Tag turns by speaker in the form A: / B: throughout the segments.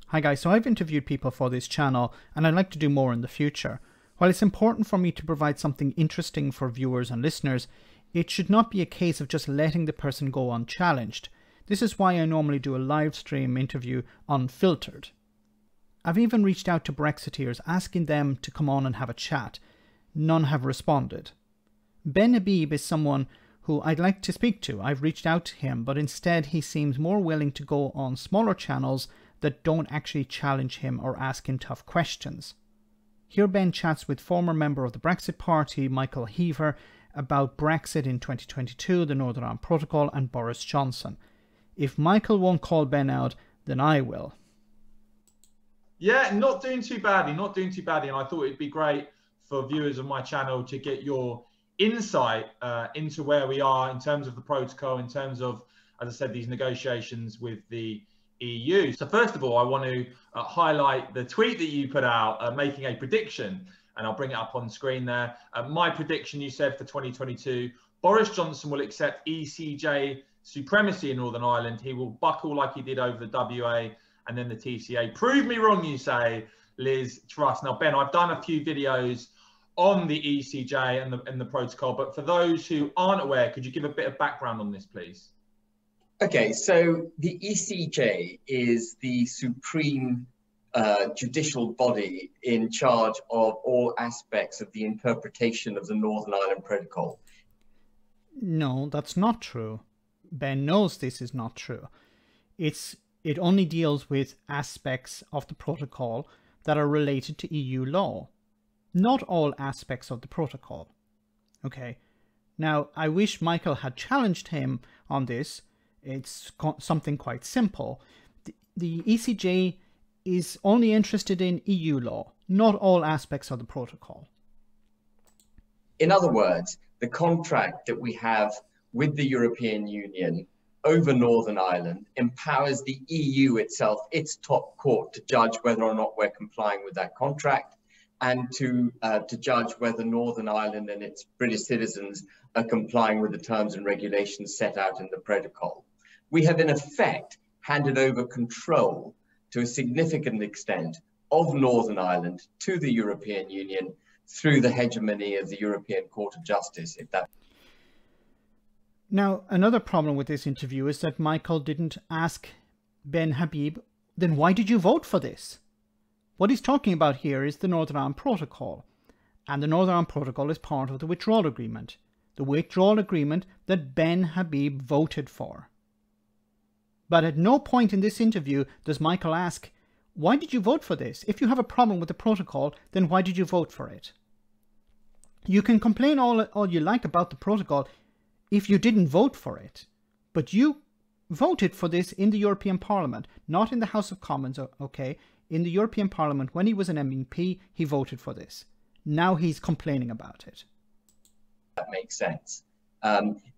A: Hi guys, so I've interviewed people for this channel and I'd like to do more in the future. While it's important for me to provide something interesting for viewers and listeners, it should not be a case of just letting the person go unchallenged. This is why I normally do a live stream interview unfiltered. I've even reached out to Brexiteers asking them to come on and have a chat. None have responded. Ben Habib is someone who I'd like to speak to. I've reached out to him, but instead he seems more willing to go on smaller channels that don't actually challenge him or ask him tough questions. Here Ben chats with former member of the Brexit Party, Michael Heaver, about Brexit in 2022, the Northern Ireland Protocol, and Boris Johnson. If Michael won't call Ben out, then I will.
B: Yeah, not doing too badly, And I thought it'd be great for viewers of my channel to get your insight into where we are in terms of the protocol, in terms of, as I said, these negotiations with the EU. So first of all, I want to highlight the tweet that you put out making a prediction, and I'll bring it up on screen there. My prediction, you said, for 2022, Boris Johnson will accept ECJ supremacy in Northern Ireland. He will buckle like he did over the WA and then the TCA. Prove me wrong, you say, Liz Truss. Now, Ben, I've done a few videos on the ECJ and the protocol, but for those who aren't aware, could you give a bit of background on this, please?
C: Okay, so the ECJ is the supreme judicial body in charge of all aspects of the interpretation of the Northern Ireland Protocol.
A: No, that's not true. Ben knows this is not true. It only deals with aspects of the protocol that are related to EU law. Not all aspects of the protocol. Okay, now I wish Michael had challenged him on this. It's something quite simple. The ECJ is only interested in EU law, not all aspects of the protocol.
C: In other words, the contract that we have with the European Union over Northern Ireland empowers the EU itself, its top court, to judge whether or not we're complying with that contract, and to judge whether Northern Ireland and its British citizens are complying with the terms and regulations set out in the protocol. We have in effect handed over control to a significant extent of Northern Ireland to the European Union through the hegemony of the European Court of Justice.
A: Now, another problem with this interview is that Michael didn't ask Ben Habib, then why did you vote for this? What he's talking about here is the Northern Ireland Protocol, and the Northern Ireland Protocol is part of the Withdrawal Agreement, the Withdrawal Agreement that Ben Habib voted for. But at no point in this interview does Michael ask, why did you vote for this? If you have a problem with the protocol, then why did you vote for it? You can complain all you like about the protocol if you didn't vote for it. But you voted for this in the European Parliament, not in the House of Commons, okay? In the European Parliament, when he was an MEP, he voted for this. Now he's complaining about it.
C: That makes sense.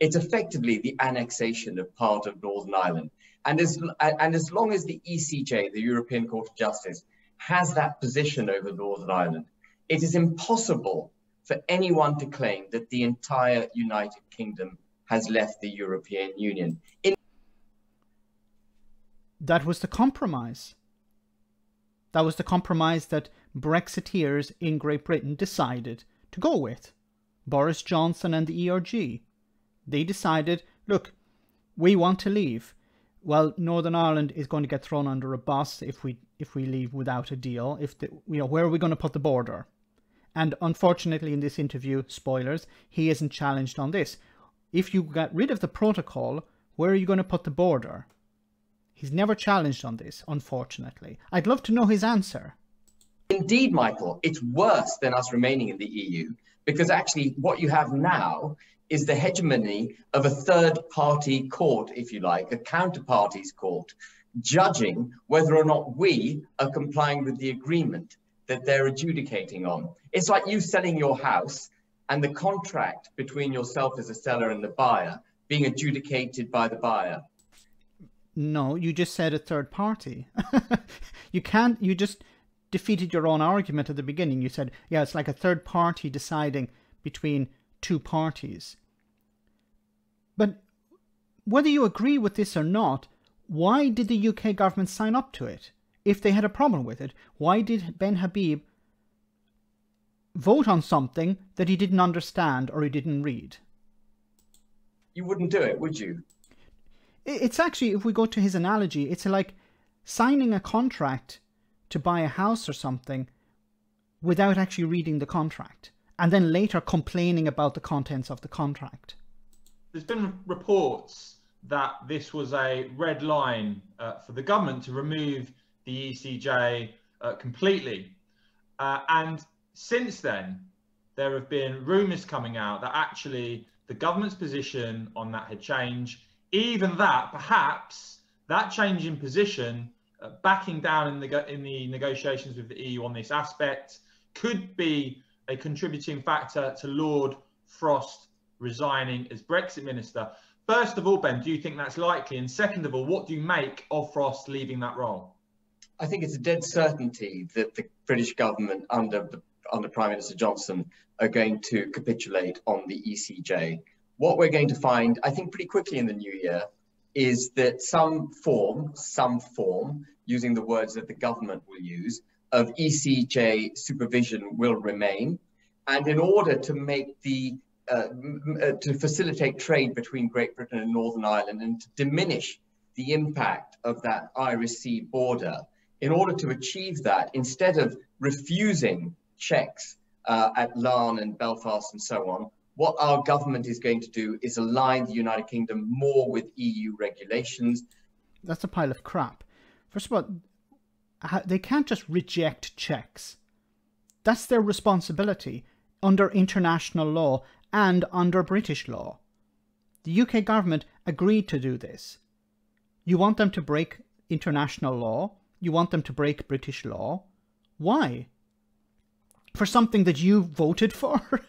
C: It's effectively the annexation of part of Northern Ireland. And as long as the ECJ, the European Court of Justice, has that position over Northern Ireland, it is impossible for anyone to claim that the entire United Kingdom has left the European Union.
A: That was the compromise. That was the compromise that Brexiteers in Great Britain decided to go with. Boris Johnson and the ERG. They decided, look, we want to leave. Well, Northern Ireland is going to get thrown under a bus if we leave without a deal. Where are we going to put the border? And unfortunately, in this interview, spoilers, he isn't challenged on this. If you get rid of the protocol, where are you going to put the border? He's never challenged on this, unfortunately. I'd love to know his answer.
C: Indeed, Michael, it's worse than us remaining in the EU, because actually what you have now is the hegemony of a third-party court, if you like, a counterparties court, judging whether or not we are complying with the agreement that they're adjudicating on. It's like you selling your house and the contract between yourself as a seller and the buyer being adjudicated by the buyer.
A: No, you just said a third party. You just defeated your own argument at the beginning. You said, yeah, it's like a third party deciding between two parties. But whether you agree with this or not, why did the UK government sign up to it? if they had a problem with it, why did Ben Habib vote on something that he didn't understand or he didn't read?
C: You wouldn't do it, would you?
A: It's actually, if we go to his analogy, it's like signing a contract to buy a house or something without actually reading the contract, and then later complaining about the contents of the contract.
B: There's been reports that this was a red line for the government to remove the ECJ completely. And since then, there have been rumours coming out that actually the government's position on that had changed. Even that, perhaps, that change in position, backing down in the negotiations with the EU on this aspect, could be a contributing factor to Lord Frost resigning as Brexit minister. First of all, Ben, do you think that's likely? And second of all, what do you make of Frost leaving that role?
C: I think it's a dead certainty that the British government under Prime Minister Johnson are going to capitulate on the ECJ. What we're going to find, I think, pretty quickly in the new year is that some form, using the words that the government will use, of ECJ supervision will remain. And in order to make the to facilitate trade between Great Britain and Northern Ireland and to diminish the impact of that Irish Sea border, in order to achieve that, instead of refusing checks at Larne and Belfast and so on, what our government is going to do is align the United Kingdom more with EU regulations.
A: That's a pile of crap. First of all, they can't just reject checks. That's their responsibility under international law and under British law. The UK government agreed to do this. You want them to break international law? You want them to break British law? Why? For something that you voted for?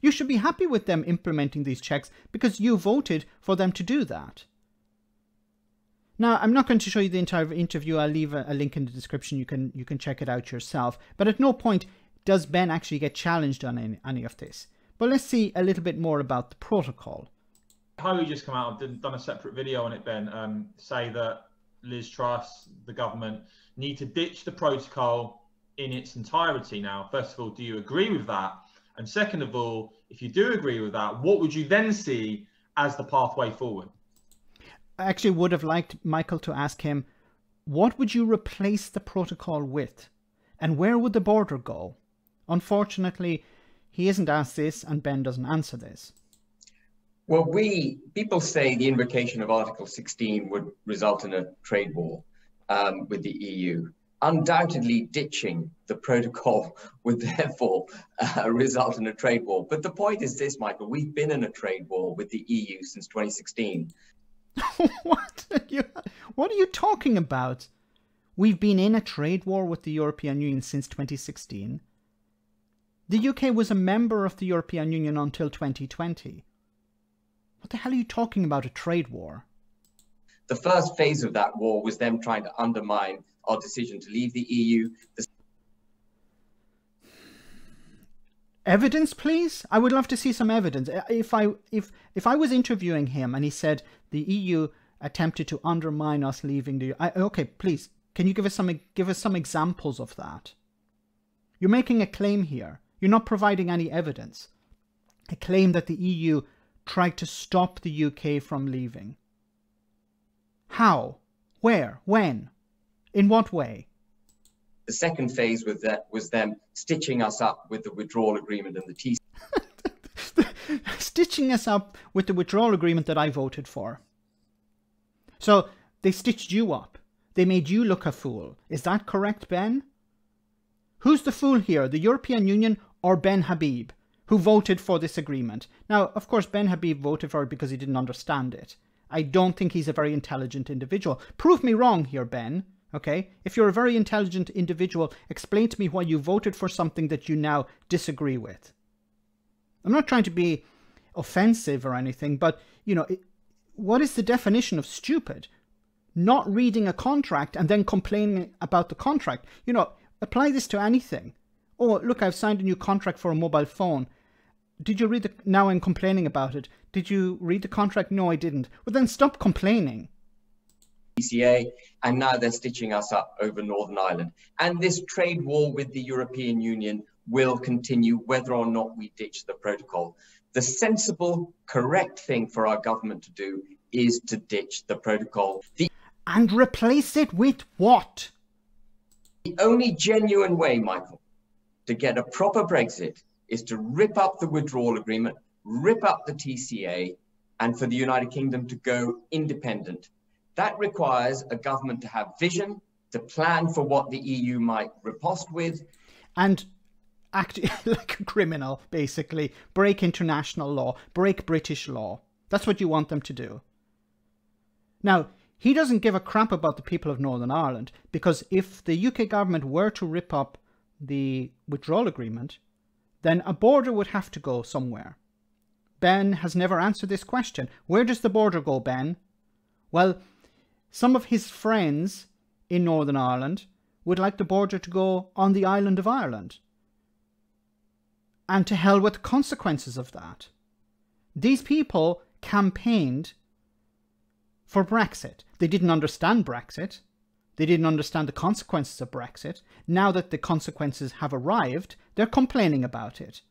A: You should be happy with them implementing these checks because you voted for them to do that. Now, I'm not going to show you the entire interview. I'll leave a link in the description. You can check it out yourself. But at no point does Ben actually get challenged on any of this. But let's see a little bit more about the protocol.
B: How we just come out, I've done a separate video on it, Ben, say that Liz Truss, the government, need to ditch the protocol in its entirety now. First of all, do you agree with that? And second of all, if you do agree with that, what would you then see as the pathway forward?
A: I actually would have liked Michael to ask him, what would you replace the protocol with? And where would the border go? Unfortunately, he isn't asked this and Ben doesn't answer this.
C: Well, people say the invocation of Article 16 would result in a trade war with the EU. Undoubtedly, ditching the protocol would therefore result in a trade war. But the point is this, Michael, we've been in a trade war with the EU since 2016.
A: What are you talking about? We've been in a trade war with the European Union since 2016. The UK was a member of the European Union until 2020. What the hell are you talking about, a trade war?
C: The first phase of that war was them trying to undermine our decision to leave the EU.
A: Evidence, please? I would love to see some evidence. If I was interviewing him and he said the EU attempted to undermine us leaving the okay, please, can you give us some examples of that? You're making a claim here. You're not providing any evidence. A claim that the EU tried to stop the UK from leaving. How? Where? When? In what way?
C: The second phase was them stitching us up with the withdrawal agreement and the TC.
A: Stitching us up with the withdrawal agreement that I voted for. So they stitched you up. They made you look a fool. Is that correct, Ben? Who's the fool here, the European Union or Ben Habib, who voted for this agreement? Now, of course, Ben Habib voted for it because he didn't understand it. I don't think he's a very intelligent individual. Prove me wrong here, Ben. Okay? If you're a very intelligent individual, explain to me why you voted for something that you now disagree with. I'm not trying to be offensive or anything, but, you know, what is the definition of stupid? Not reading a contract and then complaining about the contract. You know, apply this to anything. Oh, look, I've signed a new contract for a mobile phone. Did you read the... Now I'm complaining about it. Did you read the contract? No, I didn't. Well, then stop complaining.
C: TCA, and now they're stitching us up over Northern Ireland. And this trade war with the European Union will continue whether or not we ditch the protocol. The sensible, correct thing for our government to do is to ditch the protocol.
A: And replace it with what?
C: The only genuine way, Michael, to get a proper Brexit is to rip up the withdrawal agreement, rip up the TCA, and for the United Kingdom to go independent. That requires a government to have vision, to plan for what the EU might riposte with.
A: And act like a criminal, basically. Break international law, break British law. That's what you want them to do. Now, he doesn't give a crap about the people of Northern Ireland, because if the UK government were to rip up the withdrawal agreement, then a border would have to go somewhere. Ben has never answered this question. Where does the border go, Ben? Well, some of his friends in Northern Ireland would like the border to go on the island of Ireland. And to hell with the consequences of that. These people campaigned for Brexit. They didn't understand Brexit. They didn't understand the consequences of Brexit. Now that the consequences have arrived, they're complaining about it.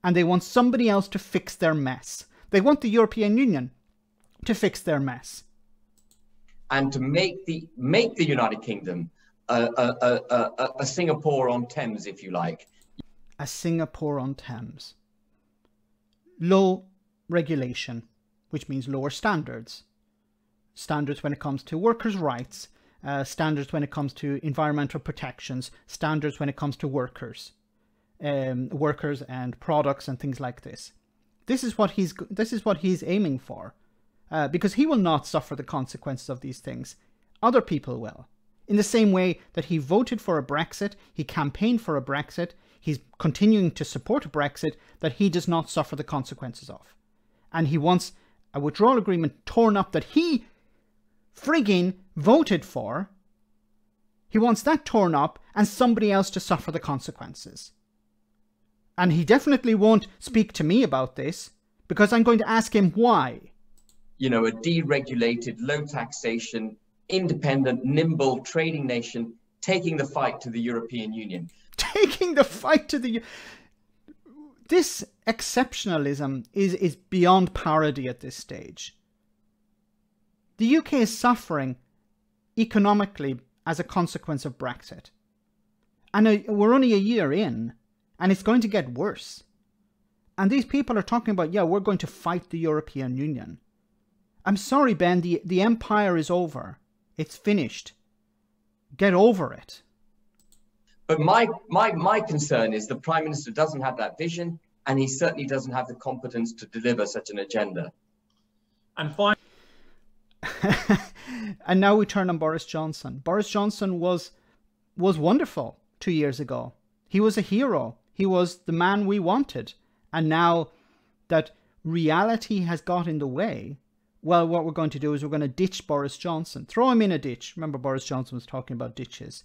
A: And they want somebody else to fix their mess. They want the European Union to fix their mess.
C: And to make the United Kingdom a Singapore on Thames, if you like.
A: A Singapore on Thames. Low regulation, which means lower standards. Standards when it comes to workers' rights, standards when it comes to environmental protections, standards when it comes to workers and products and things like this. This is what he's aiming for, because he will not suffer the consequences of these things. Other people will. In the same way that he voted for a Brexit, he campaigned for a Brexit, he's continuing to support a Brexit that he does not suffer the consequences of. And he wants a withdrawal agreement torn up that he frigging voted for. He wants that torn up and somebody else to suffer the consequences. And he definitely won't speak to me about this because I'm going to ask him why.
C: You know, a deregulated, low taxation, independent, nimble trading nation taking the fight to the European Union.
A: Taking the fight to the... This exceptionalism is beyond parody at this stage. The UK is suffering economically as a consequence of Brexit. And we're only a year in, and it's going to get worse. And these people are talking about, yeah, we're going to fight the European Union. I'm sorry, Ben, the empire is over. It's finished. Get over it.
C: But my concern is the Prime Minister doesn't have that vision, and he certainly doesn't have the competence to deliver such an agenda.
B: And finally,
A: and now we turn on Boris Johnson. Boris Johnson was wonderful 2 years ago. He was a hero. He was the man we wanted. And now that reality has got in the way, well, what we're going to do is we're going to ditch Boris Johnson. Throw him in a ditch. Remember, Boris Johnson was talking about ditches.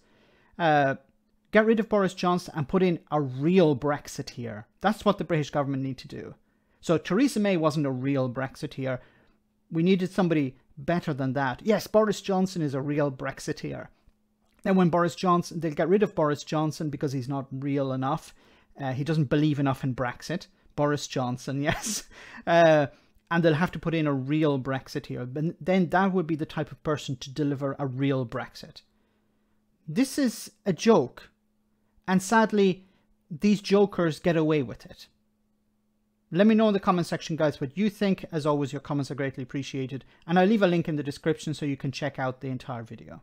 A: Get rid of Boris Johnson and put in a real Brexiteer. That's what the British government need to do. So Theresa May wasn't a real Brexiteer. We needed somebody better than that. Yes, Boris Johnson is a real Brexiteer. And when Boris Johnson, they'll get rid of Boris Johnson because he's not real enough. He doesn't believe enough in Brexit. Boris Johnson, yes. And they'll have to put in a real Brexiteer. But then that would be the type of person to deliver a real Brexit. This is a joke. And sadly, these jokers get away with it. Let me know in the comment section, guys, what you think. As always, your comments are greatly appreciated. And I'll leave a link in the description so you can check out the entire video.